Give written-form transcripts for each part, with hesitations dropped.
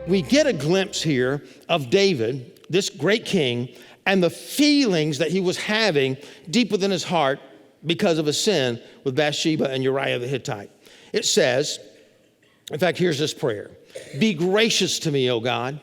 we get a glimpse here of David, this great king, and the feelings that he was having deep within his heart because of a sin with Bathsheba and Uriah the Hittite. It says, in fact, here's this prayer. Be gracious to me, O God.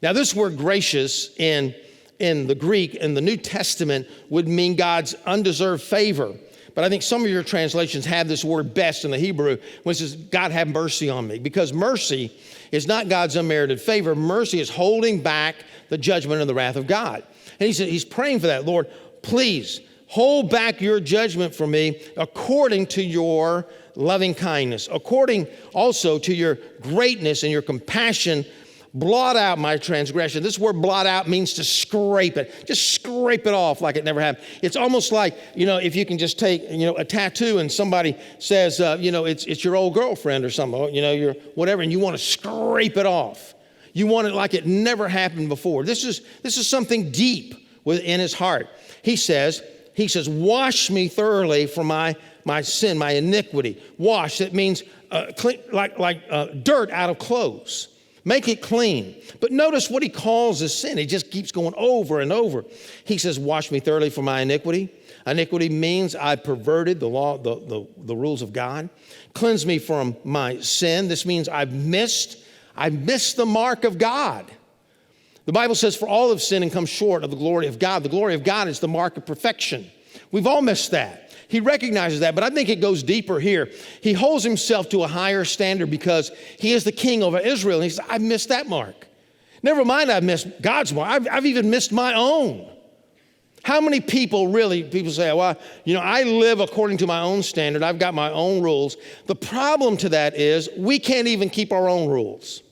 Now, this word gracious in the Greek, in the New Testament, would mean God's undeserved favor. But I think some of your translations have this word best in the Hebrew, which is, God have mercy on me. Because mercy is not God's unmerited favor. Mercy is holding back the judgment and the wrath of God. And he's praying for that. Lord, please hold back your judgment for me according to your loving kindness, according also to your greatness and your compassion. Blot out my transgression. This word blot out means to scrape it. Just scrape it off like it never happened. It's almost like, if you can just take, a tattoo and somebody says, it's your old girlfriend or something, you're whatever, and you want to scrape it off. You want it like it never happened before. This is something deep within his heart. He says, wash me thoroughly from my sin, my iniquity. Wash, that means clean, like dirt out of clothes. Make it clean. But notice what he calls a sin. He just keeps going over and over. He says, wash me thoroughly from my iniquity. Iniquity means I perverted the law, the rules of God. Cleanse me from my sin. This means I've missed the mark of God. The Bible says, for all have sinned and come short of the glory of God. The glory of God is the mark of perfection. We've all missed that. He recognizes that, but I think it goes deeper here. He holds himself to a higher standard because he is the king over Israel. And he says, I've missed that mark. Never mind I've missed God's mark. I've even missed my own. How many people say, well, I live according to my own standard. I've got my own rules. The problem to that is we can't even keep our own rules.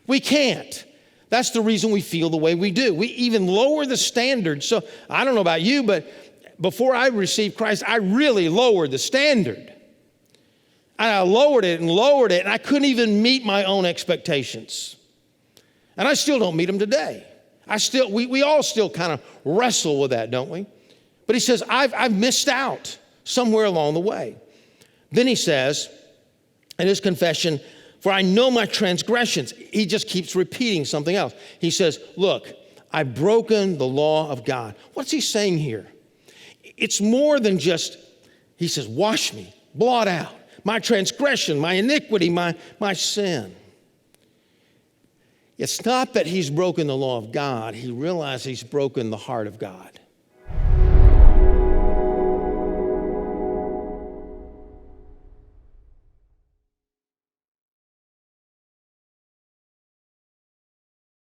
We can't. That's the reason we feel the way we do. We even lower the standard. So I don't know about you, but before I received Christ, I really lowered the standard. And I lowered it, and I couldn't even meet my own expectations. And I still don't meet them today. We all still kind of wrestle with that, don't we? But he says, I've missed out somewhere along the way. Then he says, in his confession, for I know my transgressions. He just keeps repeating something else. He says, look, I've broken the law of God. What's he saying here? It's more than just, he says, wash me, blot out my transgression, my iniquity, my sin. It's not that he's broken the law of God. He realizes he's broken the heart of God.